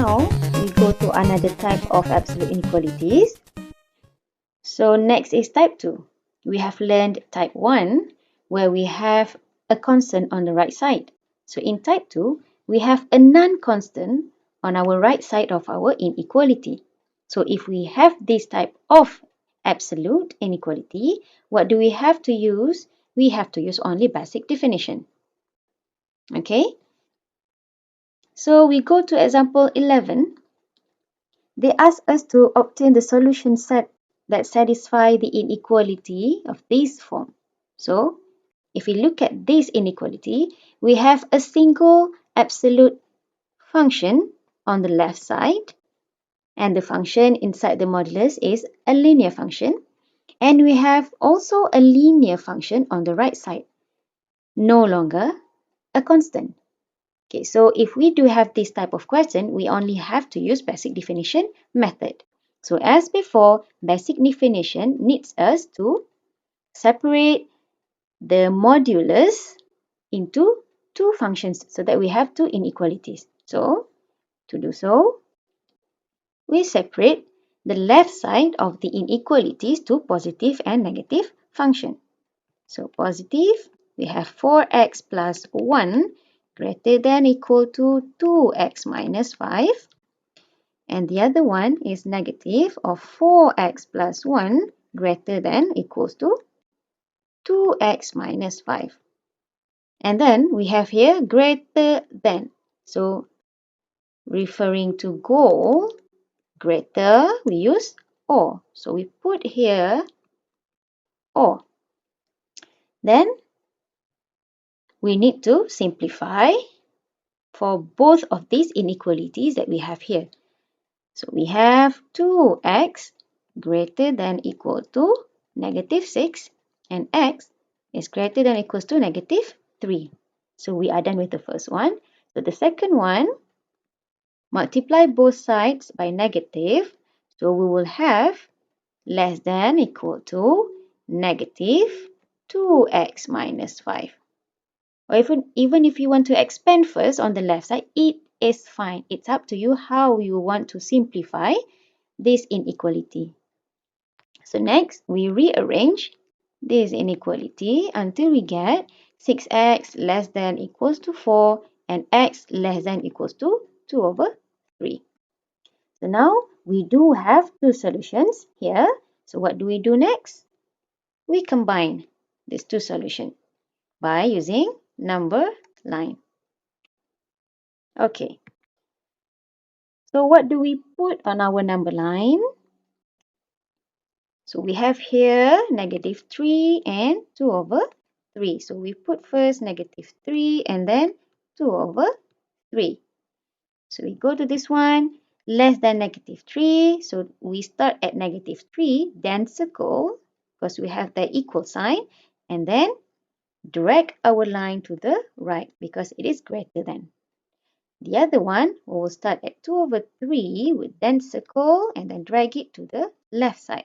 Now, we go to another type of absolute inequalities. So next is type 2. We have learned type 1, where we have a constant on the right side. So in type 2, we have a non-constant on our right side of our inequality. So if we have this type of absolute inequality, what do we have to use? We have to use only basic definition. Okay? So we go to example 11. They ask us to obtain the solution set that satisfy the inequality of this form. So, if we look at this inequality, we have a single absolute function on the left side, and the function inside the modulus is a linear function, and we have also a linear function on the right side, no longer a constant. Okay, so if we do have this type of question, we only have to use basic definition method. So as before, basic definition needs us to separate the modulus into two functions so that we have two inequalities. So to do so, we separate the left side of the inequalities to positive and negative function. So positive, we have 4x plus 1 greater than equal to 2x minus 5. And the other one is negative of 4x plus 1 greater than equals to 2x minus 5. And then we have here greater than. So referring to goal, greater, we use or. So we put here or. Then we need to simplify for both of these inequalities that we have here. So we have 2x greater than equal to negative 6 and x is greater than equals to negative 3. So we are done with the first one. So the second one, multiply both sides by negative. So we will have less than equal to negative 2x minus 5. Or even if you want to expand first on the left side, it is fine. It's up to you how you want to simplify this inequality. So next, we rearrange this inequality until we get 6x less than equals to 4 and x less than equals to 2 over 3. So now, we do have two solutions here. So what do we do next? We combine these two solutions by using number line. Okay. So what do we put on our number line? So we have here negative 3 and 2 over 3. So we put first negative 3 and then 2 over 3. So we go to this one, less than negative 3. So we start at negative 3, then circle because we have the equal sign, and then drag our line to the right because it is greater than. The other one, we will start at 2 over 3, we then circle and then drag it to the left side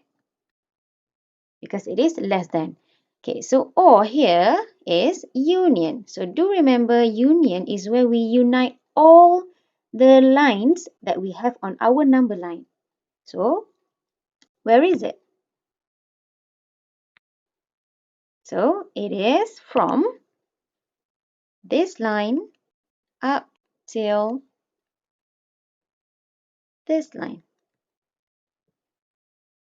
because it is less than. Okay, so or here is union. So do remember union is where we unite all the lines that we have on our number line. So where is it? So it is from this line up till this line.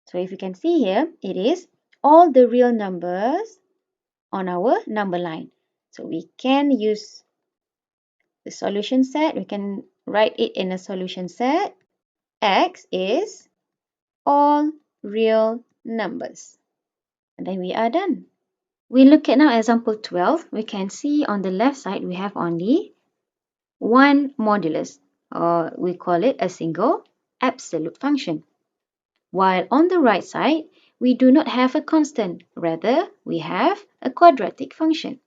So if you can see here, it is all the real numbers on our number line. So we can use the solution set. We can write it in a solution set. X is all real numbers. And then we are done. We look at now example 12. We can see on the left side we have only one modulus, or we call it a single absolute function. While on the right side, we do not have a constant. Rather, we have a quadratic function.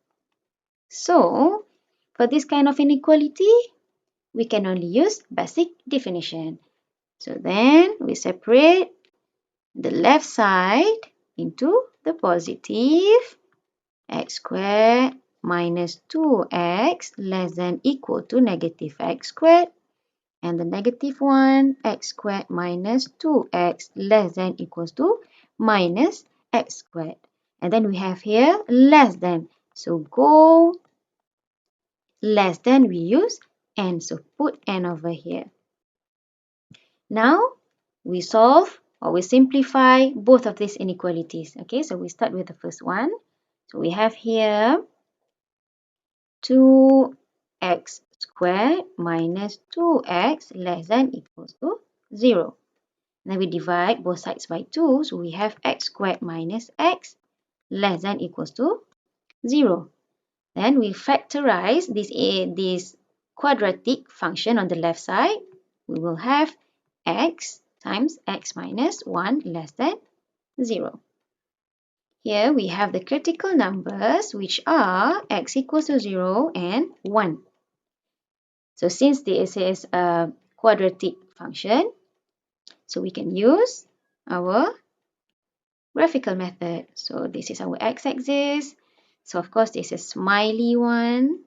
So, for this kind of inequality, we can only use basic definition. So then, we separate the left side into the positive x squared minus 2x less than equal to negative x squared. And the negative one, x squared minus 2x less than equals to minus x squared. And then we have here less than. So go less than, we use n. So put n over here. Now we solve or we simplify both of these inequalities. Okay, so we start with the first one. So we have here 2x squared minus 2x less than equals to 0. Then we divide both sides by 2. So we have x squared minus x less than equals to 0. Then we factorize this quadratic function on the left side. We will have x times x minus 1 less than 0. Here we have the critical numbers, which are x equals to 0 and 1. So since this is a quadratic function, so we can use our graphical method. So this is our x-axis. So of course this is smiley one.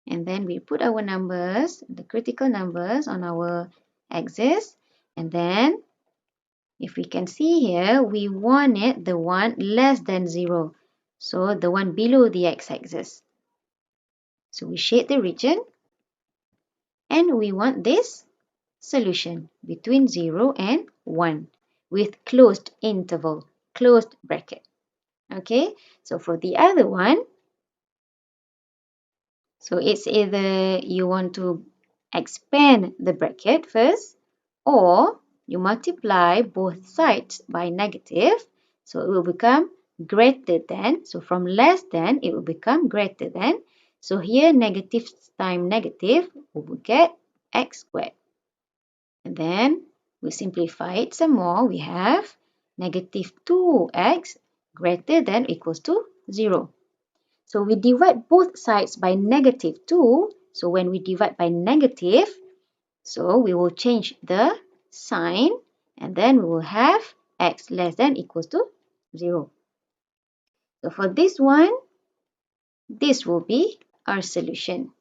And then we put our numbers, the critical numbers on our axis. And then if we can see here, we wanted the one less than 0. So the one below the x-axis. So we shade the region. And we want this solution between 0 and 1 with closed interval, closed bracket. Okay, so for the other one, so it's either you want to expand the bracket first or you multiply both sides by negative. So it will become greater than. So from less than, it will become greater than. So here negative times negative, we will get x squared. And then we simplify it some more. We have negative 2x greater than or equals to 0. So we divide both sides by negative 2. So when we divide by negative, so we will change the sign and then we will have x less than or equals to 0. So for this one, this will be our solution.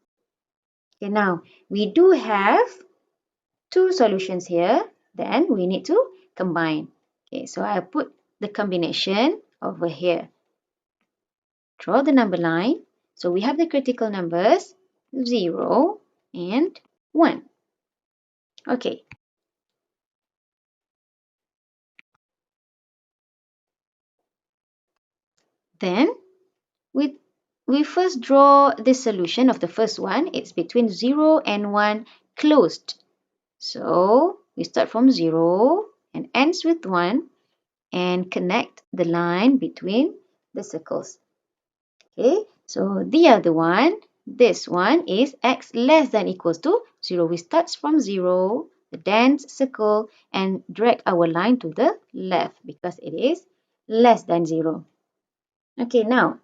Okay, now we do have two solutions here. Then we need to combine. Okay, so I put the combination over here. Draw the number line. So we have the critical numbers 0 and 1. Okay. Then we first draw the solution of the first one. It's between 0 and 1 closed. So we start from 0 and ends with 1 and connect the line between the circles. Okay, so the other one, this one is x less than equals to 0. We start from 0, the dense circle, and drag our line to the left because it is less than 0. Okay, now,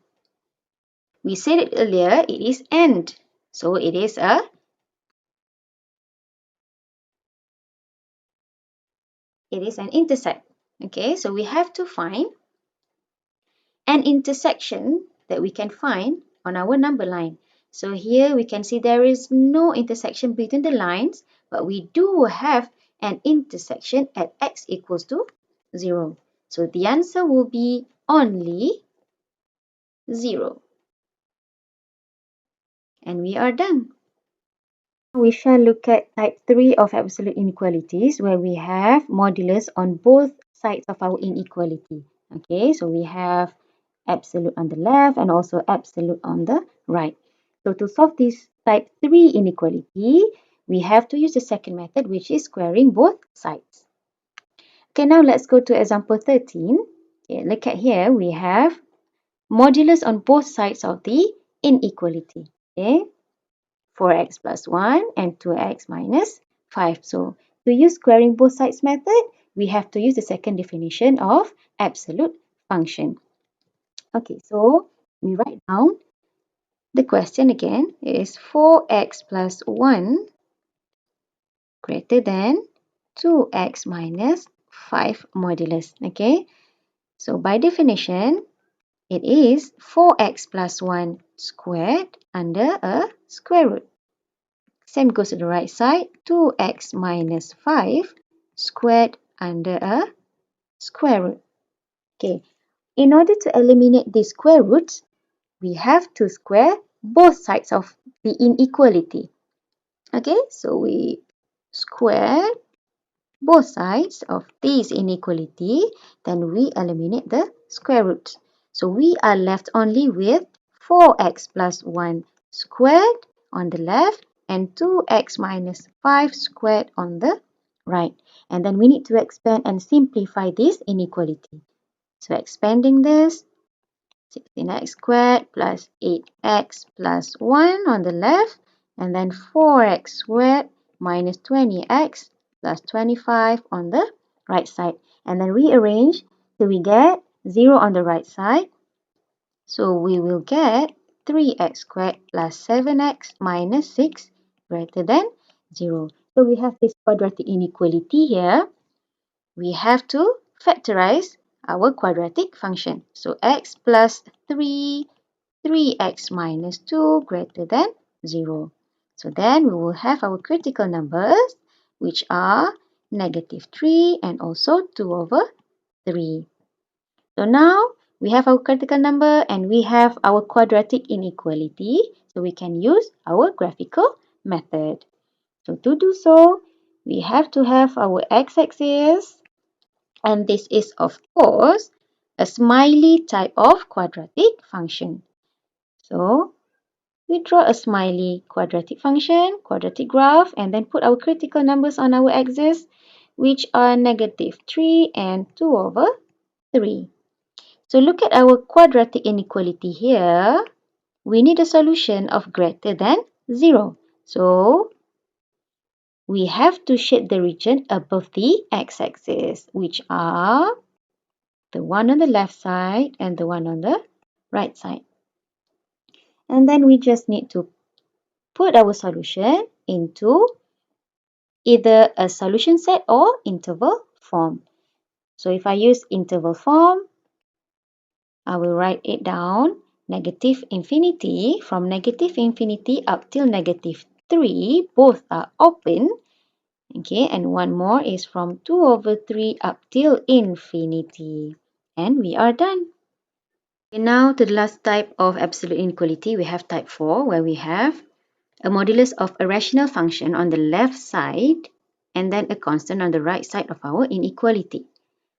we said it earlier, it is and. So it is an intersect. Okay, so we have to find an intersection that we can find on our number line. So here we can see there is no intersection between the lines, but we do have an intersection at x equals to 0. So the answer will be only 0. And we are done. We shall look at type 3 of absolute inequalities where we have modulus on both sides of our inequality. Okay, so we have absolute on the left and also absolute on the right. So to solve this type 3 inequality, we have to use the second method, which is squaring both sides. Okay, now let's go to example 13. Okay, look at here, we have modulus on both sides of the inequality. Okay, 4x plus 1 and 2x minus 5. So to use squaring both sides method, we have to use the second definition of absolute function. Okay, so we write down the question again. It is 4x plus 1 greater than 2x minus 5 modulus. Okay, so by definition, it is 4x plus 1 squared under a square root. Same goes to the right side. 2x minus 5 squared under a square root. Okay. In order to eliminate these square roots, we have to square both sides of the inequality. Okay, so we square both sides of this inequality, then we eliminate the square root. So we are left only with 4x plus 1 squared on the left and 2x minus 5 squared on the right. And then we need to expand and simplify this inequality. So expanding this, 16x squared plus 8x plus 1 on the left, and then 4x squared minus 20x plus 25 on the right side. And then rearrange till we get 0 on the right side. So we will get 3x squared plus 7x minus 6 greater than 0. So we have this quadratic inequality here. We have to factorize our quadratic function. So x plus 3x minus 2 greater than 0. So then we will have our critical numbers, which are negative 3 and also 2 over 3. So now we have our critical number and we have our quadratic inequality. So we can use our graphical method. So to do so, we have to have our x-axis. And this is, of course, a smiley type of quadratic function. So we draw a smiley quadratic function, quadratic graph, and then put our critical numbers on our axis, which are negative 3 and 2 over 3. So look at our quadratic inequality here. We need a solution of greater than 0. So we have to shade the region above the x-axis, which are the one on the left side and the one on the right side. And then we just need to put our solution into either a solution set or interval form. So if I use interval form, I will write it down. Negative infinity, from negative infinity up till negative 3, both are open. Okay, and one more is from 2 over 3 up till infinity. And we are done. Okay, now to the last type of absolute inequality, we have type 4, where we have a modulus of a rational function on the left side and then a constant on the right side of our inequality.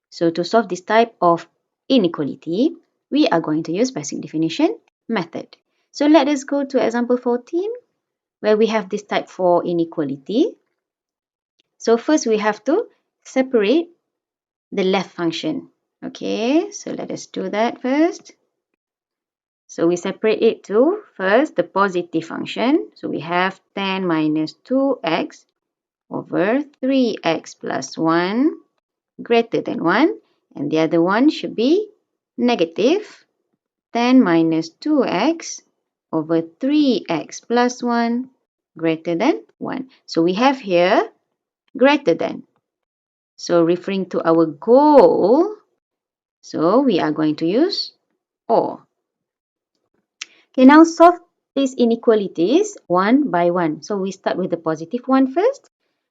So to solve this type of inequality, we are going to use basic definition method. So let us go to example 14, where we have this type 4 inequality. So first we have to separate the left function. Okay, so let us do that first. So we separate it to first the positive function. So we have 10 minus 2x over 3x plus 1 greater than 1. And the other one should be negative 10 minus 2x over 3x plus 1 greater than 1. So we have here greater than. So referring to our goal, so we are going to use or. Okay, now solve these inequalities one by one. So we start with the positive one first.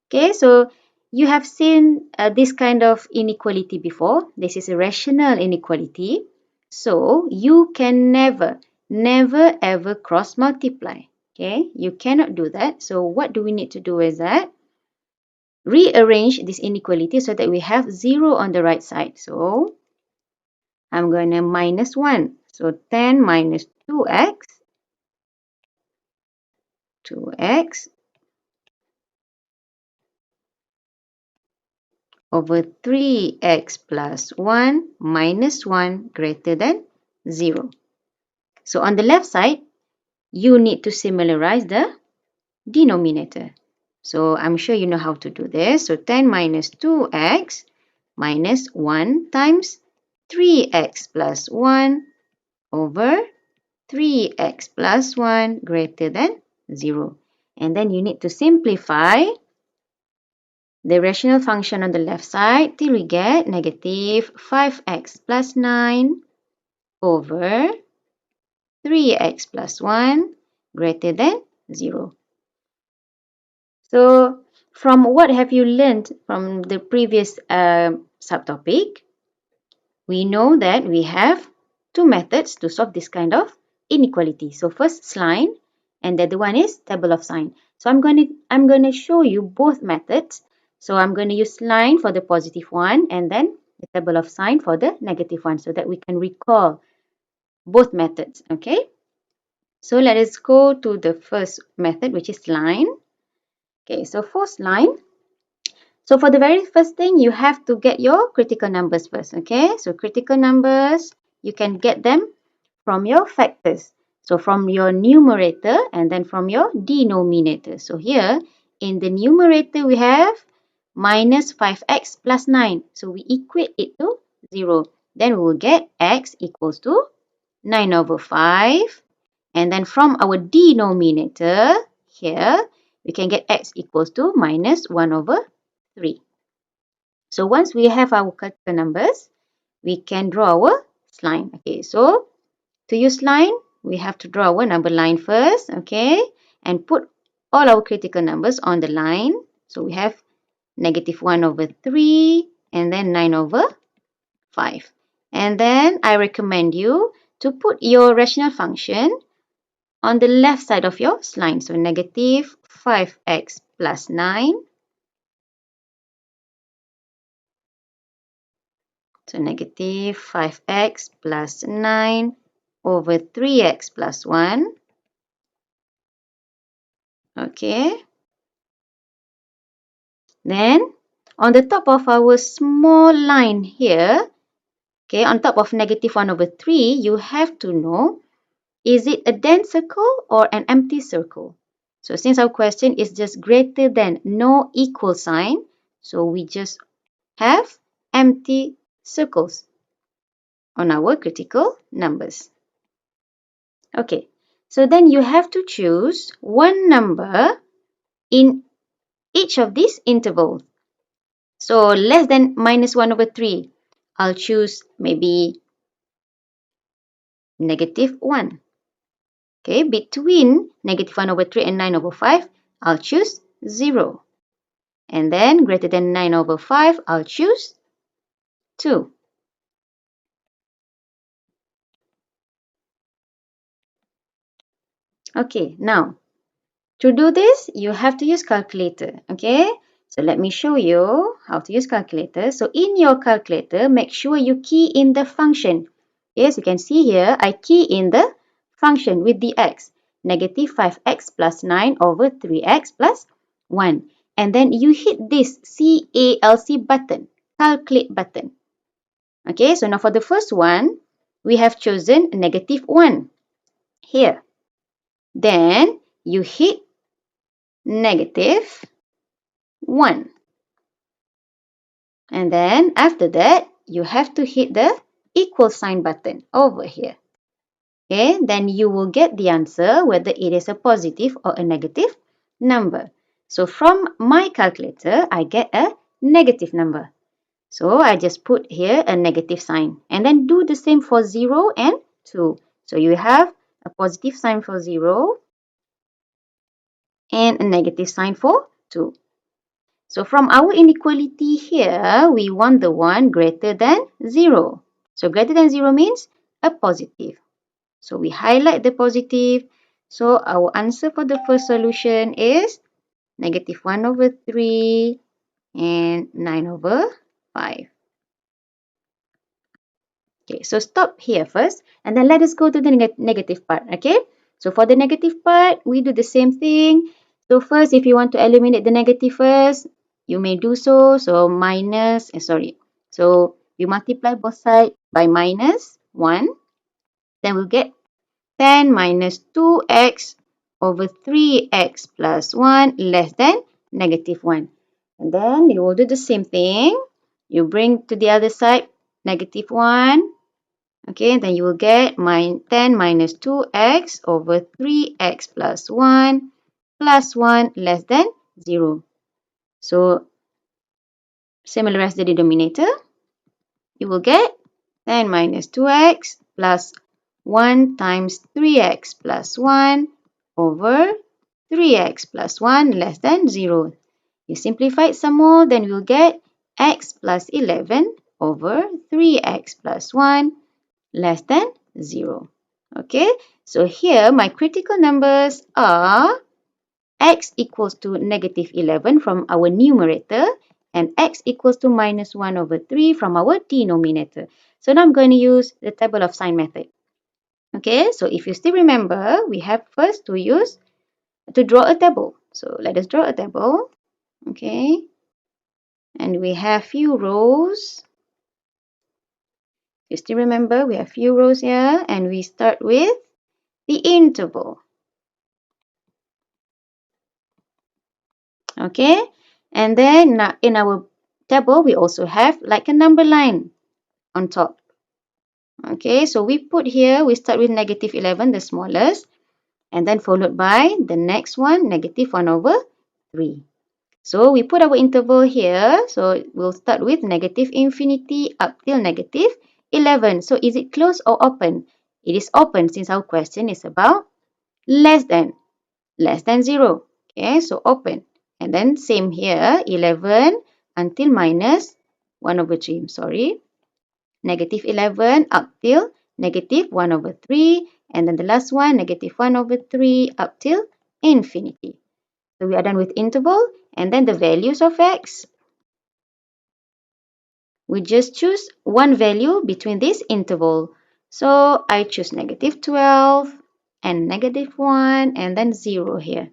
Okay, so you have seen this kind of inequality before. This is a rational inequality. So you can never ever cross multiply. Okay, you cannot do that. So what do we need to do is that rearrange this inequality so that we have 0 on the right side. So I'm going to minus 1. So 10 minus 2x over 3x plus 1 minus 1 greater than 0. So on the left side, you need to similarize the denominator. So I'm sure you know how to do this. So 10 minus 2x minus 1 times 3x plus 1 over 3x plus 1 greater than 0. And then you need to simplify the rational function on the left side till we get negative 5x plus 9 over 3x plus 1 greater than 0. So from what have you learned from the previous subtopic? We know that we have two methods to solve this kind of inequality. So first sign, and the other one is table of sign. So I'm going to show you both methods. So I'm going to use line for the positive one and then the table of sign for the negative one so that we can recall both methods. Okay. So let us go to the first method, which is line. Okay. So for line. So for the very first thing, you have to get your critical numbers first, okay? So critical numbers, you can get them from your factors. So from your numerator and then from your denominator. So here, in the numerator, we have minus 5x plus 9. So we equate it to 0. Then we will get x equals to 9 over 5. And then from our denominator, here, we can get x equals to minus 1 over 3. So once we have our critical numbers, we can draw our line. Okay, so to use line, we have to draw our number line first, okay, and put all our critical numbers on the line. So we have negative 1 over 3 and then 9 over 5. And then I recommend you to put your rational function on the left side of your line. So negative 5x plus 9. So negative 5x plus 9 over 3x plus 1. Okay. Then, on the top of our small line here, okay, on top of negative 1 over 3, you have to know, is it a dense circle or an empty circle? So since our question is just greater than, no equal sign, so we just have empty circles on our critical numbers. Okay, so then you have to choose one number in each of these intervals. So less than minus 1 over 3, I'll choose maybe negative 1. Okay, between negative 1 over 3 and 9 over 5, I'll choose 0. And then greater than 9 over 5, I'll choose 2. Okay, now to do this, you have to use calculator. Okay, so let me show you how to use calculator. So in your calculator, make sure you key in the function. Yes, you can see here, I key in the function with the x. Negative 5x plus 9 over 3x plus 1. And then you hit this CALC button, calculate button. Okay, so now for the first one, we have chosen negative 1 here. Then you hit negative 1. And then after that, you have to hit the equal sign button over here. Okay, then you will get the answer whether it is a positive or a negative number. So from my calculator, I get a negative number. So I just put here a negative sign and then do the same for 0 and 2. So you have a positive sign for 0 and a negative sign for 2. So from our inequality here, we want the one greater than 0. So greater than 0 means a positive. So we highlight the positive. So our answer for the first solution is negative 1 over 3 and 9 over 5. Okay, so stop here first and then let us go to the negative part, okay? So for the negative part, we do the same thing. So first, if you want to eliminate the negative first, you may do so. So so you multiply both sides by minus 1. Then we'll get 10 minus 2x over 3x plus 1 less than negative 1. And then you will do the same thing. You bring to the other side negative 1. Okay, then you will get 10 minus 2x over 3x plus 1 less than 0. So, similar as the denominator, you will get 10 minus 2x plus 1 times 3x plus 1 over 3x plus 1 less than 0. You simplify it some more, then we'll get x plus 11 over 3x plus 1 less than 0. Okay, so here my critical numbers are x equals to negative 11 from our numerator and x equals to minus 1 over 3 from our denominator. So now I'm going to use the table of sign method. Okay, so if you still remember, we have first to draw a table. So let us draw a table. Okay, and we have few rows. You still remember, we have few rows here, and we start with the interval. Okay, and then in our table, we also have like a number line on top. Okay, so we start with negative 11, the smallest, and then followed by the next one, negative 1 over 3. So we put our interval here. So we'll start with negative infinity up till negative 11. So is it closed or open? It is open since our question is about less than 0. Okay, so open. And then same here, 11 until minus 1 over 3. I'm sorry. Negative 11 up till negative 1 over 3. And then the last one, negative 1 over 3 up till infinity. So we are done with interval. And then the values of x. We just choose one value between this interval. So I choose negative 12 and negative 1 and then 0 here.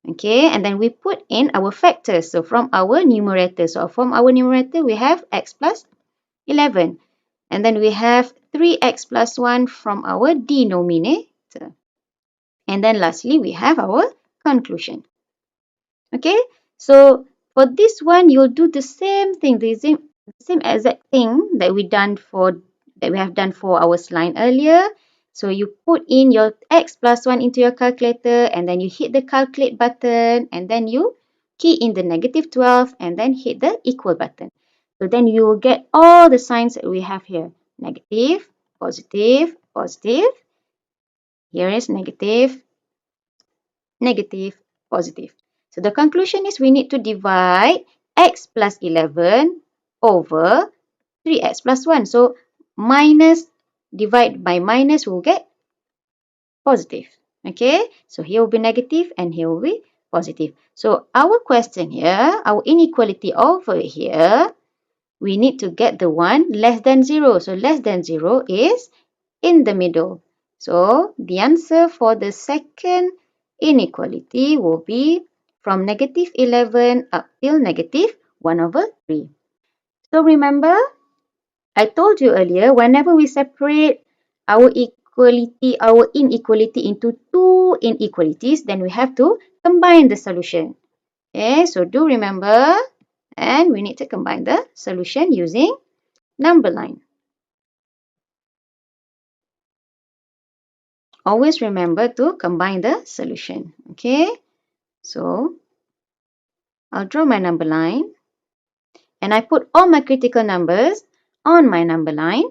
Okay, and then we put in our factors. So from our numerator. So from our numerator, we have x plus 11. And then we have 3x plus 1 from our denominator. And then lastly, we have our conclusion. Okay, so for this one, you'll do the same thing, the same exact thing that we have done for our line earlier. So you put in your x plus 1 into your calculator and then you hit the calculate button and then you key in the negative 12 and then hit the equal button. So then you will get all the signs that we have here. Negative, positive, positive. Here is negative, negative, positive. So the conclusion is we need to divide x plus 11 over 3x plus 1. So minus, divide by minus, we'll get positive. Okay, so here will be negative and here will be positive. So our question here, our inequality over here, we need to get the one less than 0. So less than 0 is in the middle. So the answer for the second inequality will be from negative 11 up till negative 1 over 3. So remember, I told you earlier, whenever we separate our inequality into two inequalities, then we have to combine the solution. Okay, so do remember, and we need to combine the solution using number line. Always remember to combine the solution. Okay, so I'll draw my number line and I put all my critical numbers on my number line.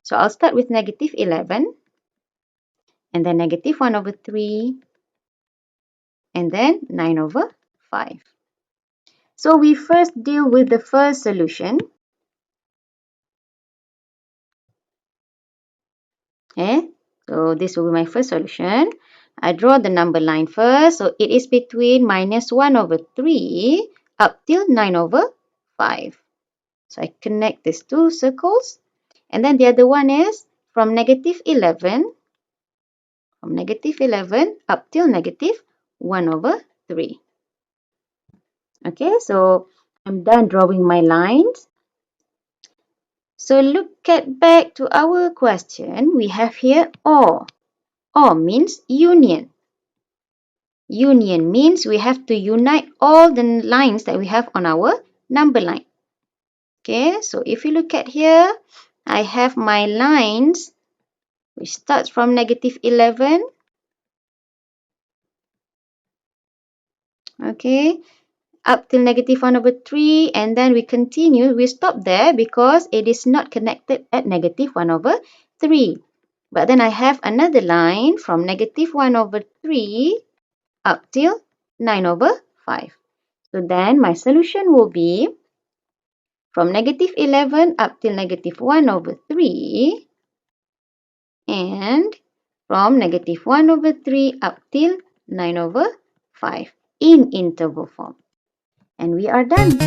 So I'll start with negative 11 and then negative 1 over 3 and then 9 over 5. So we first deal with the first solution. Okay, so this will be my first solution. I draw the number line first. So it is between minus 1 over 3 up till 9 over 5. So I connect these two circles. And then the other one is from negative 11 up till negative 1 over 3. Okay, so I'm done drawing my lines. So look back to our question. We have here or. Or means union. Union means we have to unite all the lines that we have on our number line. Okay, so if you look at here, I have my lines which starts from negative 11. Okay, up till negative 1 over 3 and then we continue. We stop there because it is not connected at negative 1 over 3. But then I have another line from negative 1 over 3 up till 9 over 5. So then my solution will be from negative 11 up till negative 1 over 3 and from negative 1 over 3 up till 9 over 5 in interval form. And we are done.